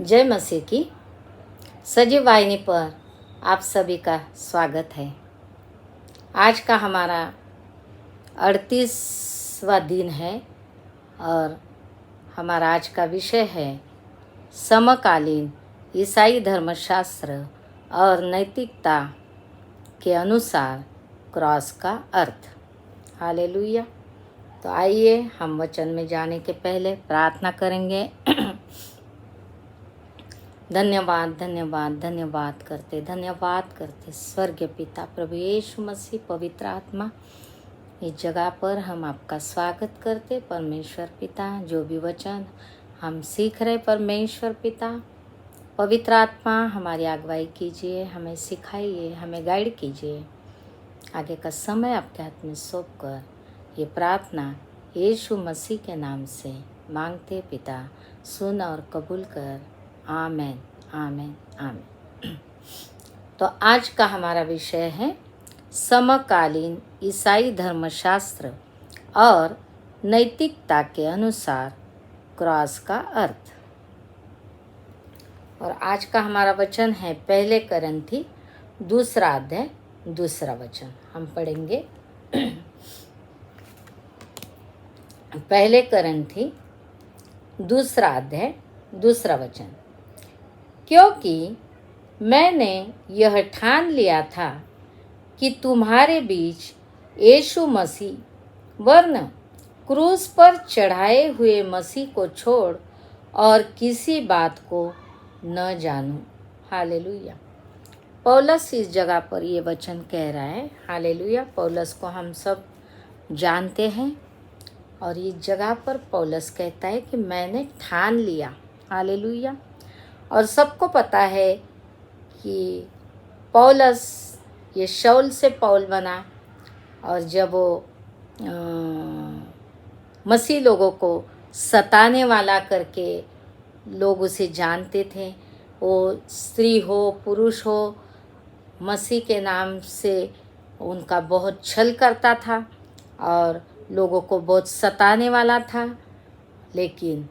जय मसीह की सजीव वाहिनी पर आप सभी का स्वागत है। आज का हमारा 38वां दिन है और हमारा आज का विषय है समकालीन ईसाई धर्मशास्त्र और नैतिकता के अनुसार क्रॉस का अर्थ। हालेलुया। तो आइए हम वचन में जाने के पहले प्रार्थना करेंगे। धन्यवाद धन्यवाद धन्यवाद करते स्वर्गीय पिता प्रभु यीशु मसीह पवित्र आत्मा, इस जगह पर हम आपका स्वागत करते। परमेश्वर पिता, जो भी वचन हम सीख रहे परमेश्वर पिता, पवित्र आत्मा हमारी अगुवाई कीजिए, हमें सिखाइए, हमें गाइड कीजिए। आगे का समय आपके हाथ में सौंप कर ये प्रार्थना यीशु मसीह के नाम से मांगते पिता, सुन और कबूल कर। आमेन आमेन आमेन। तो आज का हमारा विषय है समकालीन ईसाई धर्मशास्त्र और नैतिकता के अनुसार क्रॉस का अर्थ। और आज का हमारा वचन है पहले करंथी 2 अध्याय 2 वचन हम पढ़ेंगे। पहले करंथी 2 अध्याय 2 वचन। क्योंकि मैंने यह ठान लिया था कि तुम्हारे बीच यीशु मसीह वरन क्रूस पर चढ़ाए हुए मसीह को छोड़ और किसी बात को न जानूं। हालेलुया। पौलुस इस जगह पर ये वचन कह रहा है। हालेलुया। पौलुस को हम सब जानते हैं और इस जगह पर पौलुस कहता है कि मैंने ठान लिया। हालेलुया। और सबको पता है कि पौलुस ये शाऊल से पौल बना, और जब वो मसीह लोगों को सताने वाला करके लोग उसे जानते थे। वो स्त्री हो पुरुष हो, मसीह के नाम से उनका बहुत छल करता था और लोगों को बहुत सताने वाला था। लेकिन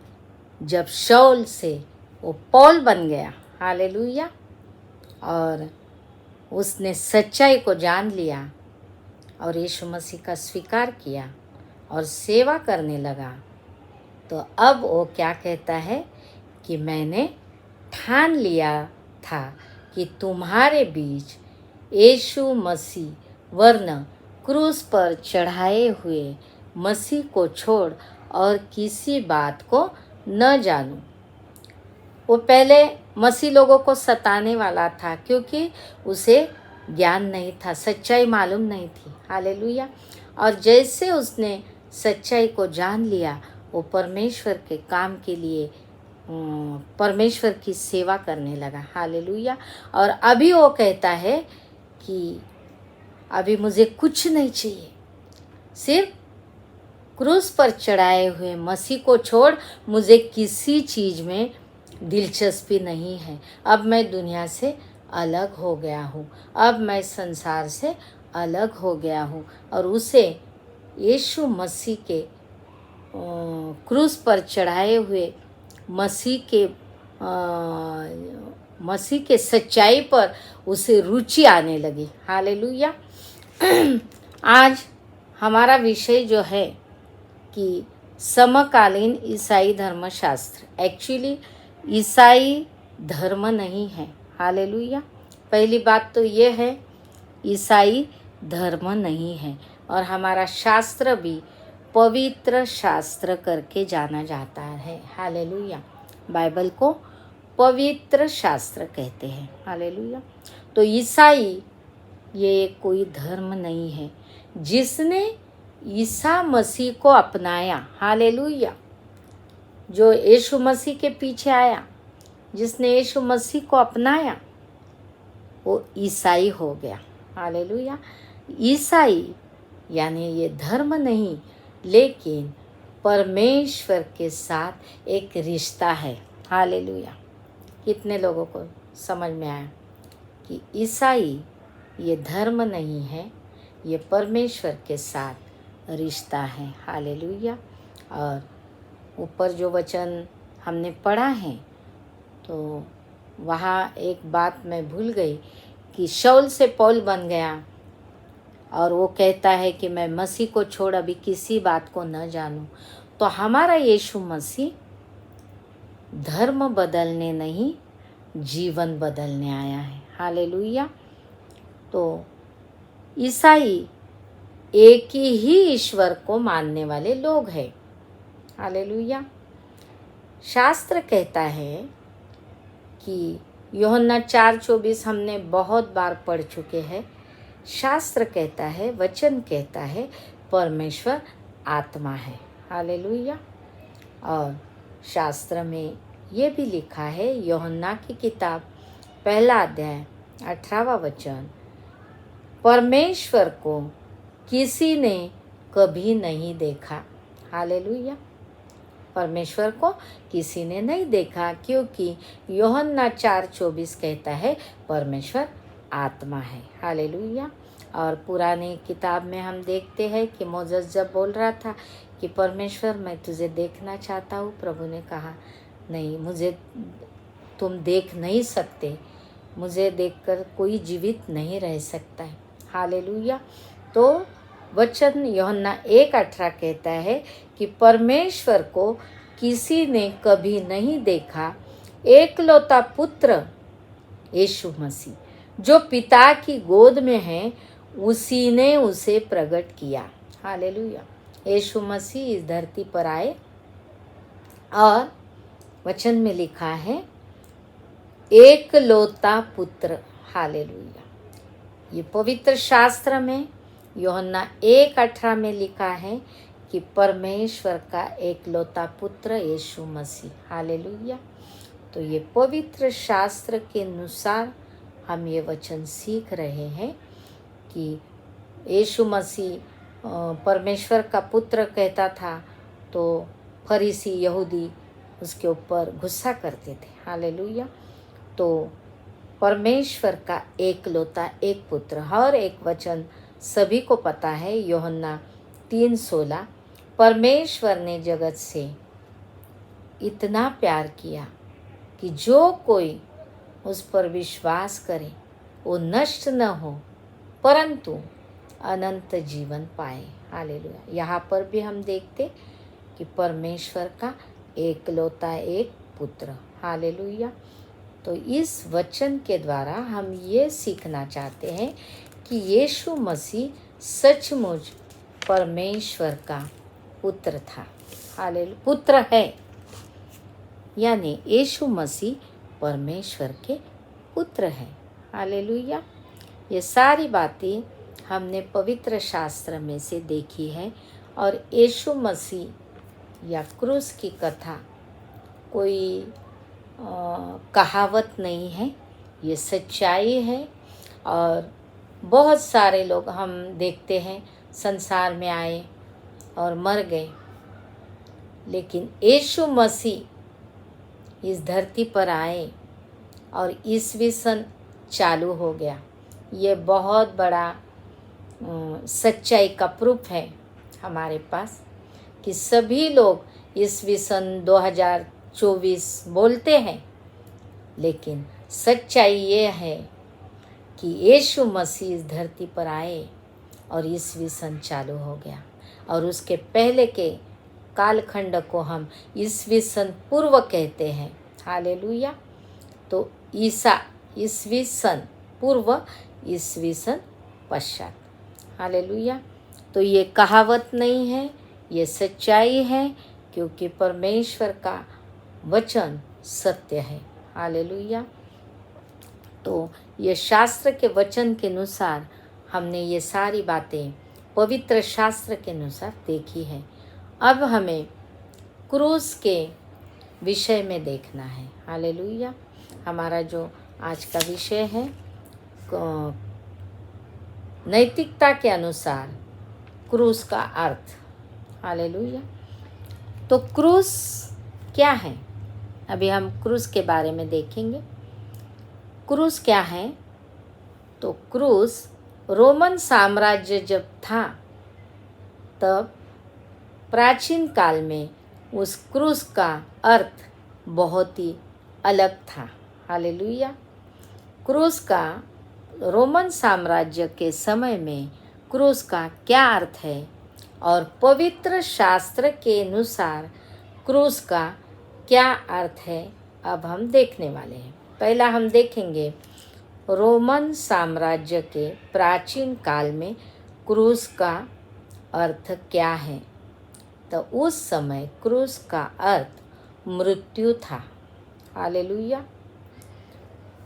जब शाऊल से वो पौल बन गया, हालेलुया, और उसने सच्चाई को जान लिया और यीशु मसीह का स्वीकार किया और सेवा करने लगा, तो अब वो क्या कहता है कि मैंने ठान लिया था कि तुम्हारे बीच यीशु मसीह वरन क्रूस पर चढ़ाए हुए मसीह को छोड़ और किसी बात को न जानूं। वो पहले मसीह लोगों को सताने वाला था क्योंकि उसे ज्ञान नहीं था, सच्चाई मालूम नहीं थी। हालेलुया। और जैसे उसने सच्चाई को जान लिया, वो परमेश्वर के काम के लिए परमेश्वर की सेवा करने लगा। हालेलुया। और अभी वो कहता है कि अभी मुझे कुछ नहीं चाहिए, सिर्फ क्रूस पर चढ़ाए हुए मसीह को छोड़ मुझे किसी चीज़ में दिलचस्पी नहीं है। अब मैं दुनिया से अलग हो गया हूँ, अब मैं संसार से अलग हो गया हूँ और उसे यीशु मसीह के क्रूस पर चढ़ाए हुए मसीह के सच्चाई पर उसे रुचि आने लगी। हालेलुया। आज हमारा विषय जो है कि समकालीन ईसाई धर्मशास्त्र। एक्चुअली ईसाई धर्म नहीं है। हालेलुया। पहली बात तो ये है, ईसाई धर्म नहीं है और हमारा शास्त्र भी पवित्र शास्त्र करके जाना जाता है। हालेलुया। बाइबल को पवित्र शास्त्र कहते हैं। हालेलुया। तो ईसाई ये कोई धर्म नहीं है जिसने ईसा मसीह को अपनाया। हालेलुया। जो यीशु मसीह के पीछे आया, जिसने यीशु मसीह को अपनाया, वो ईसाई हो गया। हालेलुया। ईसाई यानी ये धर्म नहीं, लेकिन परमेश्वर के साथ एक रिश्ता है। हालेलुया। कितने लोगों को समझ में आया कि ईसाई ये धर्म नहीं है, ये परमेश्वर के साथ रिश्ता है। हालेलुया। और ऊपर जो वचन हमने पढ़ा है, तो वहाँ एक बात मैं भूल गई कि शाऊल से पौल बन गया और वो कहता है कि मैं मसीह को छोड़ अभी किसी बात को न जानूं। तो हमारा यीशु मसीह धर्म बदलने नहीं, जीवन बदलने आया है। हालेलुया। तो ईसाई एक ही ईश्वर को मानने वाले लोग हैं। हालेलुया। शास्त्र कहता है कि यूहन्ना 4:24 हमने बहुत बार पढ़ चुके हैं। शास्त्र कहता है, वचन कहता है, परमेश्वर आत्मा है। हालेलुया। और शास्त्र में ये भी लिखा है, यूहन्ना की किताब 1 अध्याय 18वां वचन, परमेश्वर को किसी ने कभी नहीं देखा। हालेलुया। परमेश्वर को किसी ने नहीं देखा, क्योंकि यूहन्ना 4:24 कहता है परमेश्वर आत्मा है। हालेलुया। और पुरानी किताब में हम देखते हैं कि मोसेस जब बोल रहा था कि परमेश्वर मैं तुझे देखना चाहता हूँ, प्रभु ने कहा नहीं, मुझे तुम देख नहीं सकते, मुझे देखकर कोई जीवित नहीं रह सकता है। हालेलुया। तो वचन यूहन्ना 1:18 कहता है कि परमेश्वर को किसी ने कभी नहीं देखा, एकलौता पुत्र यीशु मसीह जो पिता की गोद में है, उसी ने उसे प्रकट किया। हालेलुया। यीशु मसीह इस धरती पर आए और वचन में लिखा है एकलौता पुत्र। हालेलुया। ये पवित्र शास्त्र में यूहन्ना 1:18 में लिखा है कि परमेश्वर का एकलौता पुत्र यीशु मसीह। हालेलुया। तो ये पवित्र शास्त्र के अनुसार हम ये वचन सीख रहे हैं कि यीशु मसीह परमेश्वर का पुत्र कहता था तो फरीसी यहूदी उसके ऊपर गुस्सा करते थे। हालेलुया। तो परमेश्वर का एकलौता एक पुत्र, और एक वचन सभी को पता है, यूहन्ना 3:16, परमेश्वर ने जगत से इतना प्यार किया कि जो कोई उस पर विश्वास करे वो नष्ट न हो परंतु अनंत जीवन पाए। हालेलुया। यहाँ पर भी हम देखते कि परमेश्वर का एकलौता एक पुत्र। हालेलुया। तो इस वचन के द्वारा हम ये सीखना चाहते हैं कि यीशु मसीह सचमुच परमेश्वर का पुत्र था। हालेलुया। पुत्र है, यानी यीशु मसीह परमेश्वर के पुत्र है। हालेलुया। ये सारी बातें हमने पवित्र शास्त्र में से देखी है। और यीशु मसीह या क्रूस की कथा कोई कहावत नहीं है, ये सच्चाई है। और बहुत सारे लोग हम देखते हैं संसार में आए और मर गए, लेकिन यीशु मसीह इस धरती पर आए और ईसवी सन चालू हो गया। ये बहुत बड़ा सच्चाई का प्रूफ है हमारे पास कि सभी लोग ईसवी सन 2024 बोलते हैं, लेकिन सच्चाई ये है कि यीशु मसीह इस धरती पर आए और ईसवी सन चालू हो गया। और उसके पहले के कालखंड को हम ईसवी सन पूर्व कहते हैं। हालेलुया। तो ईसा ईसवी सन पूर्व, ईसवी सन पश्चात। हालेलुया। तो ये कहावत नहीं है, ये सच्चाई है, क्योंकि परमेश्वर का वचन सत्य है। हालेलुया। तो ये शास्त्र के वचन के अनुसार हमने ये सारी बातें पवित्र शास्त्र के अनुसार देखी है। अब हमें क्रूस के विषय में देखना है। हालेलुया। हमारा जो आज का विषय है नैतिकता के अनुसार क्रूस का अर्थ। हालेलुया। तो क्रूस क्या है? अभी हम क्रूस के बारे में देखेंगे। क्रूस क्या है? तो क्रूस रोमन साम्राज्य जब था तब प्राचीन काल में उस क्रूस का अर्थ बहुत ही अलग था। हालेलुया। क्रूस का रोमन साम्राज्य के समय में क्रूस का क्या अर्थ है और पवित्र शास्त्र के अनुसार क्रूस का क्या अर्थ है, अब हम देखने वाले हैं। पहला हम देखेंगे रोमन साम्राज्य के प्राचीन काल में क्रूस का अर्थ क्या है। तो उस समय क्रूस का अर्थ मृत्यु था। हालेलुया।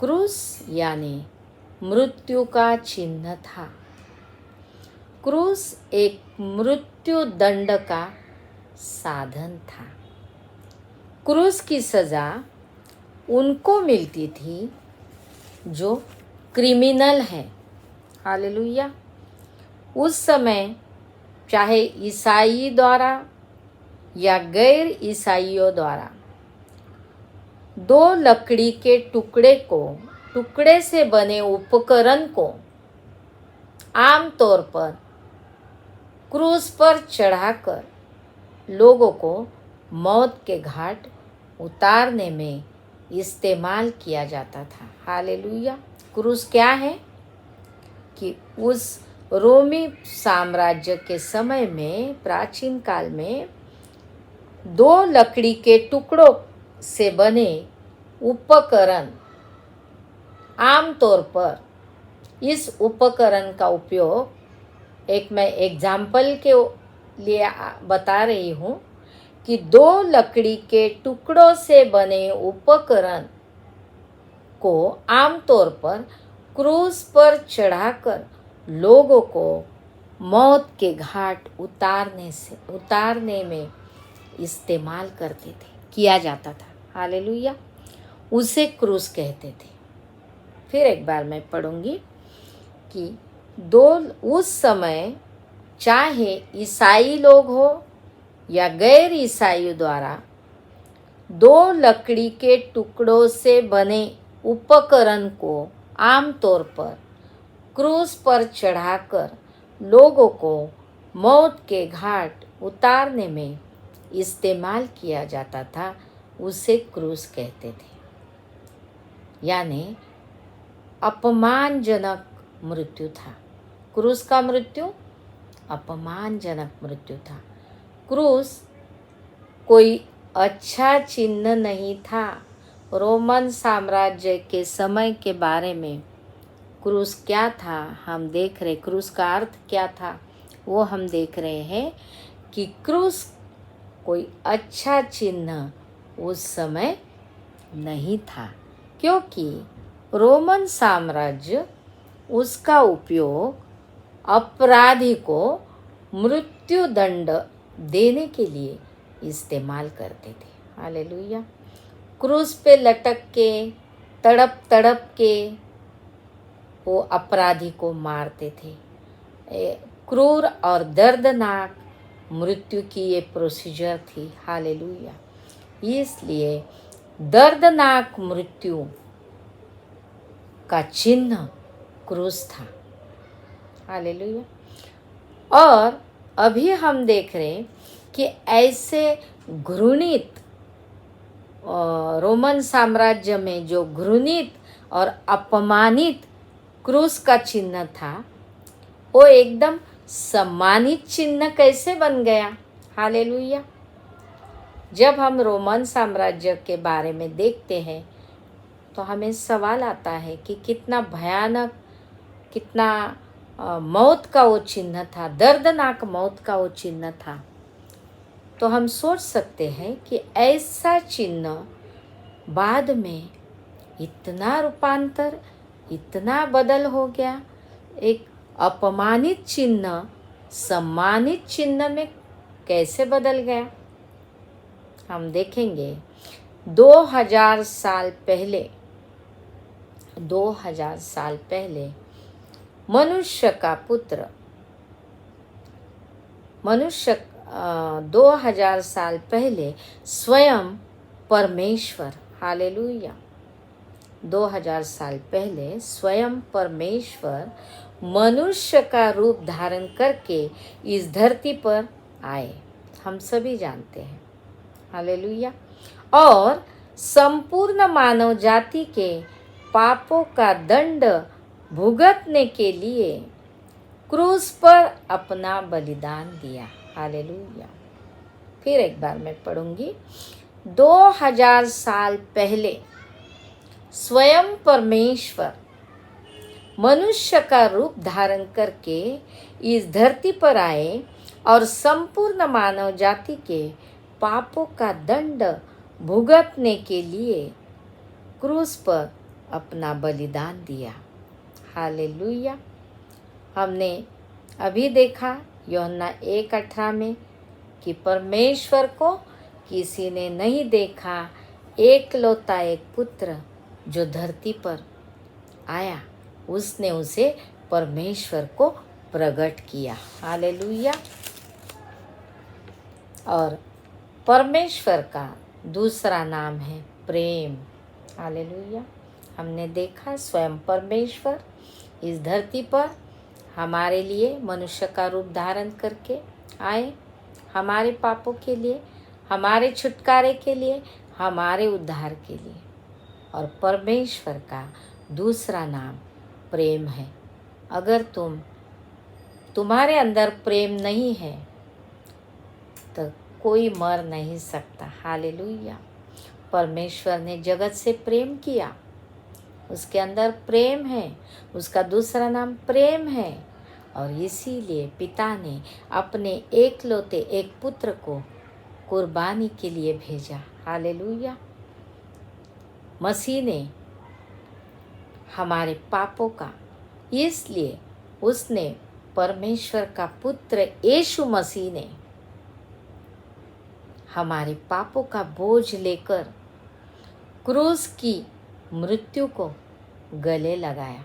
क्रूस यानी मृत्यु का चिन्ह था। क्रूस एक मृत्यु दंड का साधन था। क्रूस की सज़ा उनको मिलती थी जो क्रिमिनल है। हालेलुया। उस समय चाहे ईसाई द्वारा या गैर ईसाइयों द्वारा दो लकड़ी के टुकड़े से बने उपकरण को आमतौर पर क्रूस पर चढ़ाकर लोगों को मौत के घाट उतारने में इस्तेमाल किया जाता था। हालेलुया। क्रूस क्या है कि उस रोमी साम्राज्य के समय में प्राचीन काल में दो लकड़ी के टुकड़ों से बने उपकरण, आमतौर पर इस उपकरण का उपयोग, मैं एग्जाम्पल के लिए बता रही हूँ कि दो लकड़ी के टुकड़ों से बने उपकरण को आमतौर पर क्रूस पर चढ़ाकर लोगों को मौत के घाट उतारने में इस्तेमाल किया जाता था। हालेलुया। उसे क्रूस कहते थे। फिर एक बार मैं पढ़ूंगी कि उस समय चाहे ईसाई लोग हो या गैर ईसाई द्वारा दो लकड़ी के टुकड़ों से बने उपकरण को आमतौर पर क्रूस पर चढ़ाकर लोगों को मौत के घाट उतारने में इस्तेमाल किया जाता था, उसे क्रूस कहते थे। यानी अपमानजनक मृत्यु था। क्रूस का मृत्यु अपमानजनक मृत्यु था। क्रूस कोई अच्छा चिन्ह नहीं था। रोमन साम्राज्य के समय के बारे में क्रूस क्या था हम देख रहे, क्रूस का अर्थ क्या था वो हम देख रहे हैं कि क्रूस कोई अच्छा चिन्ह उस समय नहीं था, क्योंकि रोमन साम्राज्य उसका उपयोग अपराधी को मृत्यु दंड देने के लिए इस्तेमाल करते थे। हालेलुया। क्रूस पे लटक के तड़प के वो अपराधी को मारते थे। क्रूर और दर्दनाक मृत्यु की ये प्रोसीजर थी। हालेलुया। इसलिए दर्दनाक मृत्यु का चिन्ह क्रूस था। हालेलुया। और अभी हम देख रहे हैं कि ऐसे घृणित रोमन साम्राज्य में जो घृणित और अपमानित क्रूस का चिन्ह था, वो एकदम सम्मानित चिन्ह कैसे बन गया। हालेलुया। जब हम रोमन साम्राज्य के बारे में देखते हैं तो हमें सवाल आता है कि कितना भयानक, कितना मौत का वो चिन्ह था, दर्दनाक मौत का वो चिन्ह था। तो हम सोच सकते हैं कि ऐसा चिन्ह बाद में इतना रूपांतर, इतना बदल हो गया। एक अपमानित चिन्ह सम्मानित चिन्ह में कैसे बदल गया, हम देखेंगे। 2000 साल पहले मनुष्य का पुत्र 2000 साल पहले स्वयं परमेश्वर, हालेलुया, 2000 साल पहले स्वयं परमेश्वर मनुष्य का रूप धारण करके इस धरती पर आए, हम सभी जानते हैं। हालेलुया। और संपूर्ण मानव जाति के पापों का दंड भुगतने के लिए क्रूस पर अपना बलिदान दिया। हालेलुया। फिर एक बार मैं पढ़ूंगी। 2000 साल पहले स्वयं परमेश्वर मनुष्य का रूप धारण करके इस धरती पर आए और संपूर्ण मानव जाति के पापों का दंड भुगतने के लिए क्रूस पर अपना बलिदान दिया। हालेलुया। हमने अभी देखा यूहन्ना 1:18 में कि परमेश्वर को किसी ने नहीं देखा, एकलौता एक पुत्र जो धरती पर आया, उसने उसे परमेश्वर को प्रकट किया। हालेलुया। और परमेश्वर का दूसरा नाम है प्रेम। हालेलुया। हमने देखा स्वयं परमेश्वर इस धरती पर हमारे लिए मनुष्य का रूप धारण करके आए, हमारे पापों के लिए, हमारे छुटकारे के लिए, हमारे उद्धार के लिए। और परमेश्वर का दूसरा नाम प्रेम है। अगर तुम्हारे अंदर प्रेम नहीं है तो कोई मर नहीं सकता। हालेलुया। परमेश्वर ने जगत से प्रेम किया, उसके अंदर प्रेम है, उसका दूसरा नाम प्रेम है। और इसीलिए पिता ने अपने एकलौते एक पुत्र को कुर्बानी के लिए भेजा। हालेलुया। मसीह ने हमारे पापों का, इसलिए उसने परमेश्वर का पुत्र यीशु मसीह ने हमारे पापों का बोझ लेकर क्रूस की मृत्यु को गले लगाया।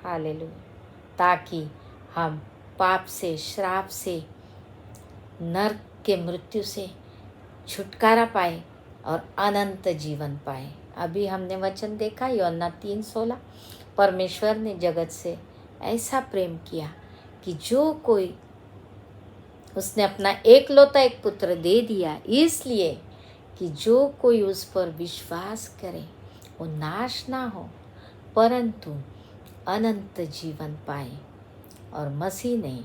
हालेलुया। ताकि हम पाप से, श्राप से, नरक के मृत्यु से छुटकारा पाए और अनंत जीवन पाए। अभी हमने वचन देखा यूहन्ना 3:16, परमेश्वर ने जगत से ऐसा प्रेम किया कि जो कोई, उसने अपना एकलौता एक पुत्र दे दिया, इसलिए कि जो कोई उस पर विश्वास करे वो नाश ना हो परंतु अनंत जीवन पाए। और मसीह ने,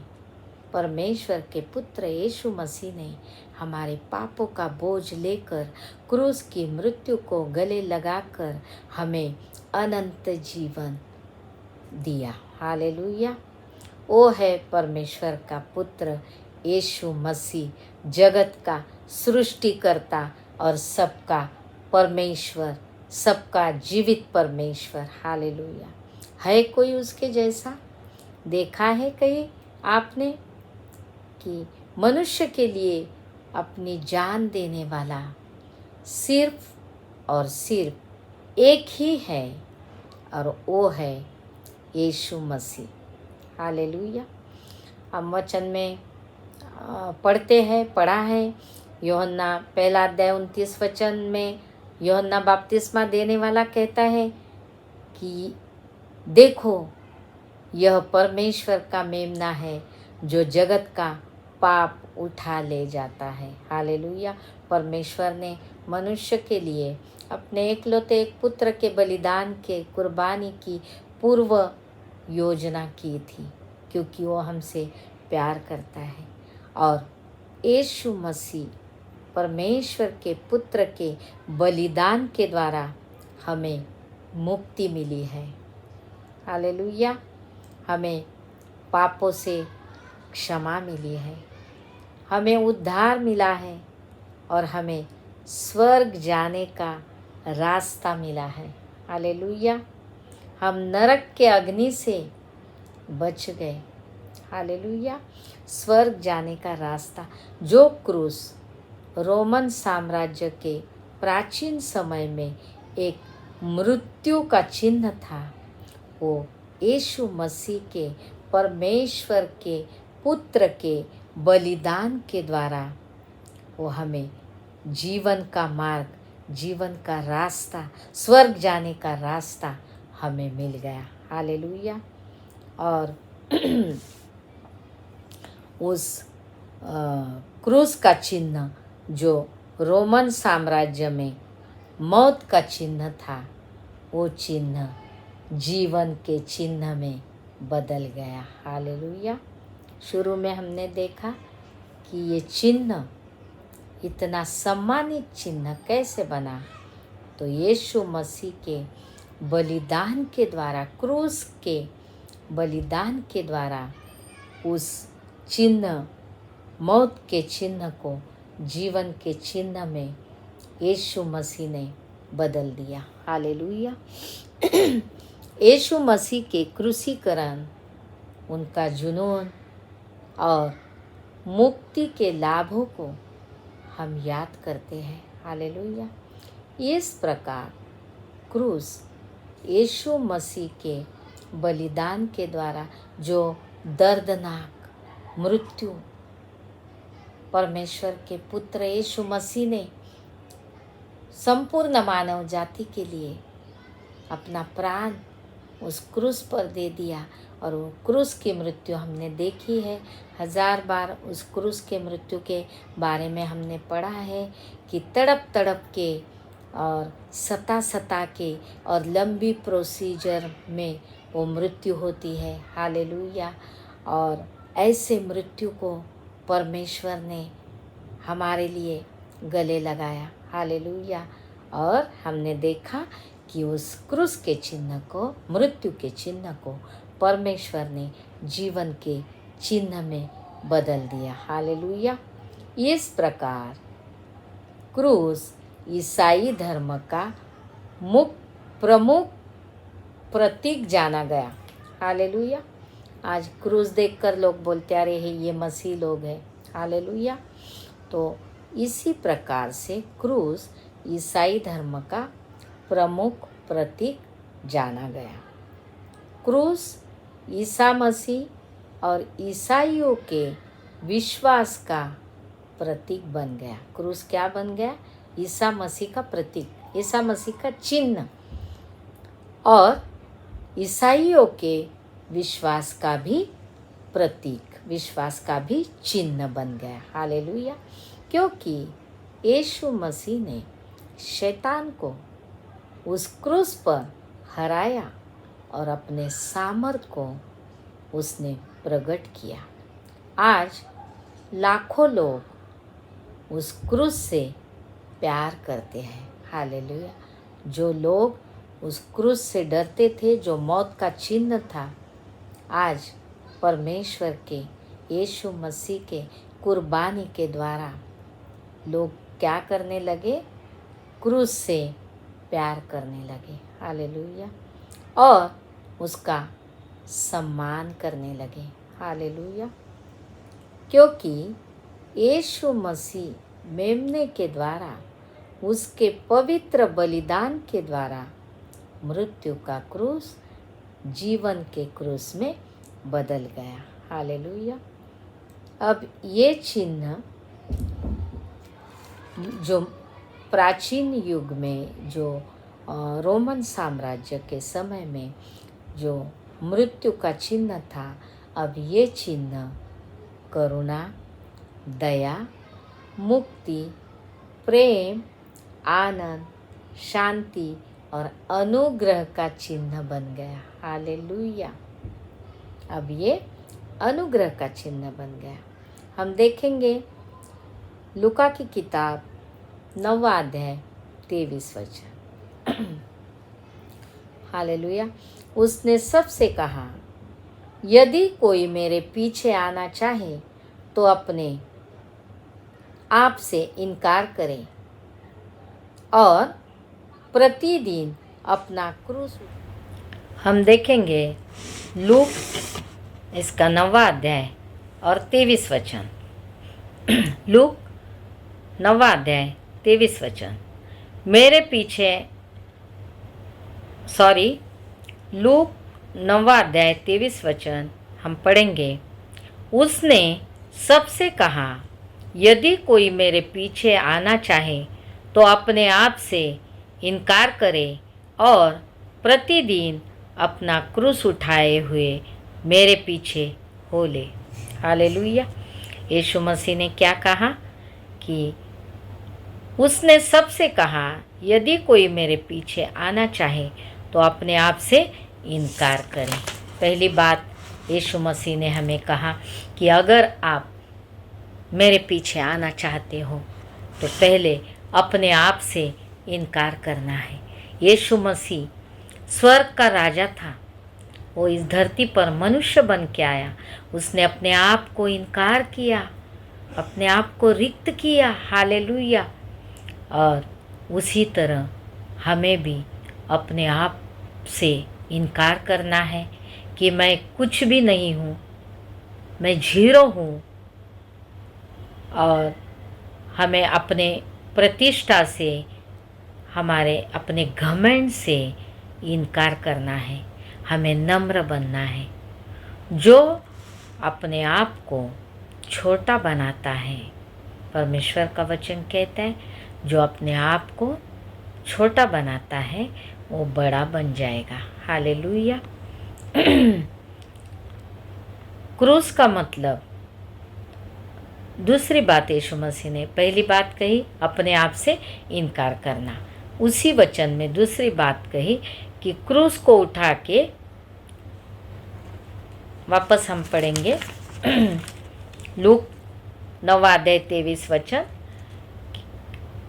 परमेश्वर के पुत्र यीशु मसीह ने हमारे पापों का बोझ लेकर क्रूस की मृत्यु को गले लगाकर हमें अनंत जीवन दिया। हालेलुया। वो है परमेश्वर का पुत्र यीशु मसीह, जगत का सृष्टिकर्ता और सबका परमेश्वर, सबका जीवित परमेश्वर। हालेलुया। है कोई उसके जैसा? देखा है कहीं आपने कि मनुष्य के लिए अपनी जान देने वाला सिर्फ और सिर्फ एक ही है और वो है यीशु मसीह। हालेलुया। हम वचन में पढ़ा है यूहन्ना 1:29 में यूहन्ना बपतिस्मा देने वाला कहता है कि देखो यह परमेश्वर का मेमना है जो जगत का पाप उठा ले जाता है। हालेलुया। परमेश्वर ने मनुष्य के लिए अपने एकलौते एक पुत्र के बलिदान के कुर्बानी की पूर्व योजना की थी, क्योंकि वो हमसे प्यार करता है। और यीशु मसीह परमेश्वर के पुत्र के बलिदान के द्वारा हमें मुक्ति मिली है। हालेलुया। हमें पापों से क्षमा मिली है, हमें उद्धार मिला है और हमें स्वर्ग जाने का रास्ता मिला है। हालेलुया। हम नरक के अग्नि से बच गए। हालेलुया। स्वर्ग जाने का रास्ता, जो क्रूस रोमन साम्राज्य के प्राचीन समय में एक मृत्यु का चिन्ह था, वो यीशु मसीह के, परमेश्वर के पुत्र के बलिदान के द्वारा वो हमें जीवन का मार्ग, जीवन का रास्ता, स्वर्ग जाने का रास्ता हमें मिल गया। हालेलुया। और उस क्रूस का चिन्ह जो रोमन साम्राज्य में मौत का चिन्ह था, वो चिन्ह जीवन के चिन्ह में बदल गया। हालेलुया। शुरू में हमने देखा कि ये चिन्ह इतना सम्मानित चिन्ह कैसे बना, तो यीशु मसीह के बलिदान के द्वारा, क्रूस के बलिदान के द्वारा उस चिन्ह, मौत के चिन्ह को जीवन के चिन्ह में यीशु मसीह ने बदल दिया। हालेलुया। यीशु मसीह के क्रूसीकरण, उनका जुनून और मुक्ति के लाभों को हम याद करते हैं। हालेलुया। इस प्रकार क्रूस यीशु मसीह के बलिदान के द्वारा जो दर्दनाक मृत्यु परमेश्वर के पुत्र यीशु मसीह ने संपूर्ण मानव जाति के लिए अपना प्राण उस क्रूस पर दे दिया, और वो क्रूस की मृत्यु हमने देखी है 1000 बार। उस क्रूस के मृत्यु के बारे में हमने पढ़ा है कि तड़प तड़प के और सता सता के और लंबी प्रोसीजर में वो मृत्यु होती है। हालेलुया। और ऐसे मृत्यु को परमेश्वर ने हमारे लिए गले लगाया। हालेलुया। और हमने देखा कि उस क्रूस के चिन्ह को, मृत्यु के चिन्ह को परमेश्वर ने जीवन के चिन्ह में बदल दिया। हालेलुया। इस प्रकार क्रूस ईसाई धर्म का प्रमुख प्रतीक जाना गया। हालेलुया। आज क्रूस देखकर लोग बोलते आ रहे हैं ये मसीह लोग हैं। हालेलुया। तो इसी प्रकार से क्रूस ईसाई धर्म का प्रमुख प्रतीक जाना गया। क्रूस ईसा मसीह और ईसाइयों के विश्वास का प्रतीक बन गया। क्रूस क्या बन गया? ईसा मसीह का प्रतीक, ईसा मसीह का चिन्ह, और ईसाइयों के विश्वास का भी प्रतीक, विश्वास का भी चिन्ह बन गया। हालेलुया। क्योंकि यीशु मसीह ने शैतान को उस क्रूस पर हराया और अपने सामर्थ को उसने प्रकट किया। आज लाखों लोग उस क्रूस से प्यार करते हैं। हालेलुया। जो लोग उस क्रूस से डरते थे, जो मौत का चिन्ह था, आज परमेश्वर के यीशु मसीह के कुर्बानी के द्वारा लोग क्या करने लगे? क्रूस से प्यार करने लगे। हालेलुया। और उसका सम्मान करने लगे। हालेलुया। क्योंकि यीशु मसीह मेमने के द्वारा, उसके पवित्र बलिदान के द्वारा मृत्यु का क्रूस जीवन के क्रूस में बदल गया। हालेलुया। अब ये चिन्ह जो प्राचीन युग में, जो रोमन साम्राज्य के समय में जो मृत्यु का चिन्ह था, अब ये चिन्ह करुणा, दया, मुक्ति, प्रेम, आनंद, शांति और अनुग्रह का चिन्ह बन गया। हालेलुया। अब ये अनुग्रह का चिन्ह बन गया। हम देखेंगे लूका की किताब 9वां अध्याय 23 वचन। हालेलुया। उसने सबसे कहा, यदि कोई मेरे पीछे आना चाहे तो अपने आप से इनकार करे और प्रतिदिन अपना क्रूस। हम देखेंगे लूक इसका 9वां अध्याय और 23 वचन। लूक 9वां अध्याय 23 वचन। मेरे पीछे, लूक 9वां अध्याय 23 वचन हम पढ़ेंगे। उसने सबसे कहा, यदि कोई मेरे पीछे आना चाहे तो अपने आप से इनकार करे और प्रतिदिन अपना क्रूस उठाए हुए मेरे पीछे हो ले। हालेलुया। यीशु मसीह ने क्या कहा कि उसने सबसे कहा, यदि कोई मेरे पीछे आना चाहे तो अपने आप से इनकार करें। पहली बात यीशु मसीह ने हमें कहा कि अगर आप मेरे पीछे आना चाहते हो तो पहले अपने आप से इनकार करना है। यीशु मसीह स्वर्ग का राजा था, वो इस धरती पर मनुष्य बन के आया। उसने अपने आप को इनकार किया, अपने आप को रिक्त किया। हालेलुया। और उसी तरह हमें भी अपने आप से इनकार करना है कि मैं कुछ भी नहीं हूँ, मैं जीरो हूँ। और हमें अपने प्रतिष्ठा से, हमारे अपने घमंड से इनकार करना है। हमें नम्र बनना है। जो अपने आप को छोटा बनाता है, परमेश्वर का वचन कहता है, जो अपने आप को छोटा बनाता है वो बड़ा बन जाएगा। हालेलुया। क्रूस का मतलब, दूसरी बात यीशु मसीह ने पहली बात कही अपने आप से इनकार करना, उसी वचन में दूसरी बात कही कि क्रूस को उठा के, वापस हम पढ़ेंगे लूक 9:23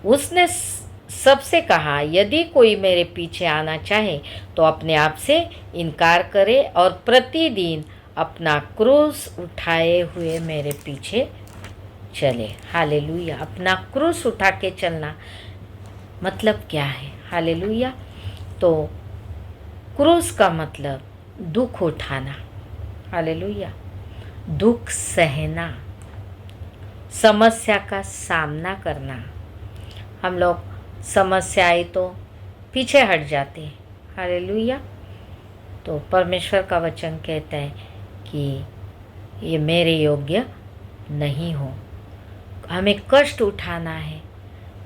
उसने सबसे कहा, यदि कोई मेरे पीछे आना चाहे तो अपने आप से इनकार करे और प्रतिदिन अपना क्रूस उठाए हुए मेरे पीछे चले। हालेलुया। अपना क्रूस उठा के चलना मतलब क्या है? हालेलुया। तो क्रूस का मतलब दुख उठाना। हालेलुया। दुख सहना, समस्या का सामना करना। हम लोग समस्या आई तो पीछे हट जाते हैं। हालेलुया। तो परमेश्वर का वचन कहता है कि ये मेरे योग्य नहीं हो। हमें कष्ट उठाना है,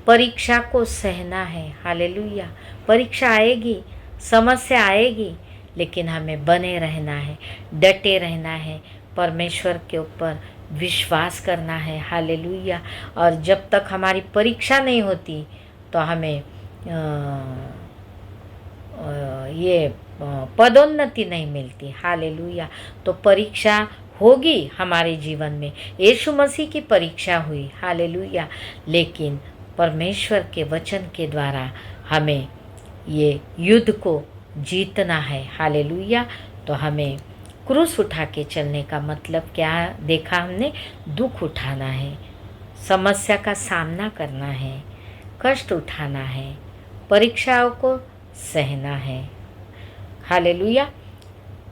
परीक्षा को सहना है। हालेलुया। परीक्षा आएगी, समस्या आएगी, लेकिन हमें बने रहना है, डटे रहना है, परमेश्वर के ऊपर विश्वास करना है। हालेलुया। और जब तक हमारी परीक्षा नहीं होती तो हमें ये पदोन्नति नहीं मिलती। हालेलुया। तो परीक्षा होगी हमारे जीवन में। यीशु मसीह की परीक्षा हुई। हालेलुया। लेकिन परमेश्वर के वचन के द्वारा हमें ये युद्ध को जीतना है। हालेलुया। तो हमें क्रूस उठा के चलने का मतलब क्या देखा हमने? दुख उठाना है, समस्या का सामना करना है, कष्ट उठाना है, परीक्षाओं को सहना है। हालेलुया।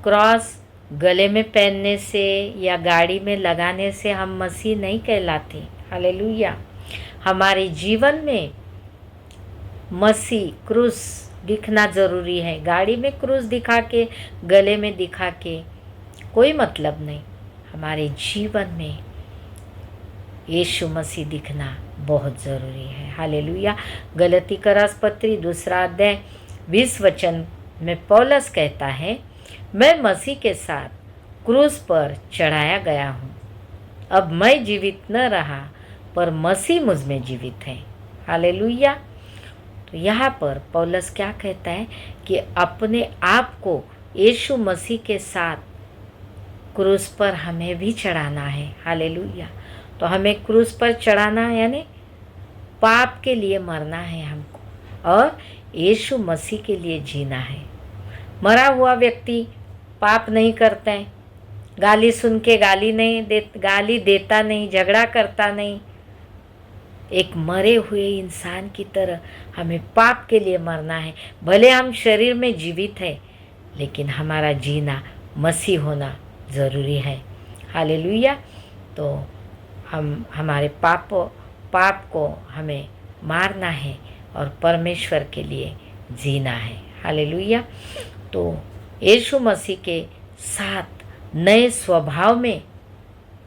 क्रॉस गले में पहनने से या गाड़ी में लगाने से हम मसीह नहीं कहलाते। हालेलुया। हमारे जीवन में मसीह क्रूस दिखना ज़रूरी है। गाड़ी में क्रूस दिखा के, गले में दिखा के कोई मतलब नहीं। हमारे जीवन में यीशु मसीह दिखना बहुत ज़रूरी है। हालेलुया। गलती का रासपत्री 2:20 में पौलुस कहता है, मैं मसीह के साथ क्रूस पर चढ़ाया गया हूँ। अब मैं जीवित न रहा पर मसीह मुझ में जीवित है। हालेलुया। तो यहाँ पर पौलुस क्या कहता है कि अपने आप को यीशु मसीह के साथ क्रूस पर हमें भी चढ़ाना है। हालेलुया। तो हमें क्रूस पर चढ़ाना यानी पाप के लिए मरना है हमको, और यीशु मसीह के लिए जीना है। मरा हुआ व्यक्ति पाप नहीं करता है, गाली सुन के गाली देता नहीं, झगड़ा करता नहीं। एक मरे हुए इंसान की तरह हमें पाप के लिए मरना है। भले हम शरीर में जीवित हैं, लेकिन हमारा जीना मसीह होना ज़रूरी है। हालेलुया। तो हम हमारे पाप को हमें मारना है और परमेश्वर के लिए जीना है। हालेलुया। तो यीशु मसीह के साथ नए स्वभाव में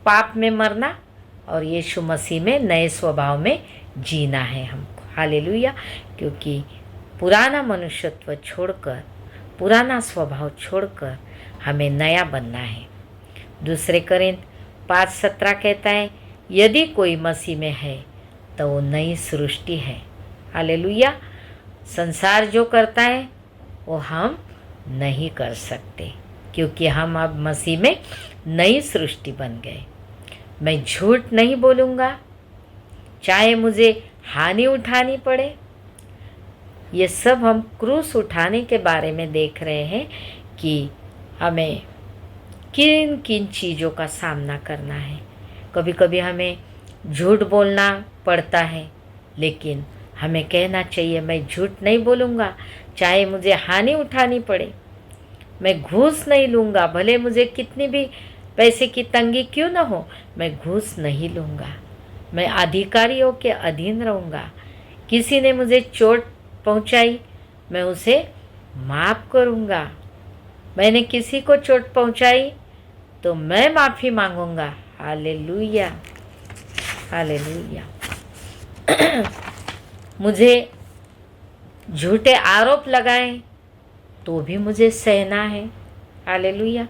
पाप में मरना और यीशु मसीह में नए स्वभाव में जीना है हमको। हालेलुया। क्योंकि पुराना मनुष्यत्व छोड़कर, पुराना स्वभाव छोड़कर हमें नया बनना है। 2 कोरिन्थ 5:17 कहता है, यदि कोई मसीह में है तो वो नई सृष्टि है। हालेलुया। संसार जो करता है वो हम नहीं कर सकते, क्योंकि हम अब मसीह में नई सृष्टि बन गए। मैं झूठ नहीं बोलूँगा, चाहे मुझे हानि उठानी पड़े। ये सब हम क्रूस उठाने के बारे में देख रहे हैं कि हमें किन किन चीज़ों का सामना करना है। कभी कभी हमें झूठ बोलना पड़ता है, लेकिन हमें कहना चाहिए मैं झूठ नहीं बोलूँगा, चाहे मुझे हानि उठानी पड़े। मैं घूस नहीं लूँगा, भले मुझे कितनी भी पैसे की तंगी क्यों न हो, मैं घूस नहीं लूँगा। मैं अधिकारियों के अधीन रहूँगा। किसी ने मुझे चोट पहुँचाई, मैं उसे माफ़ करूँगा। मैंने किसी को चोट पहुँचाई तो मैं माफ़ी मांगूँगा। Hallelujah, hallelujah. मुझे झूठे आरोप लगाए तो भी मुझे सहना है। हालेलुया।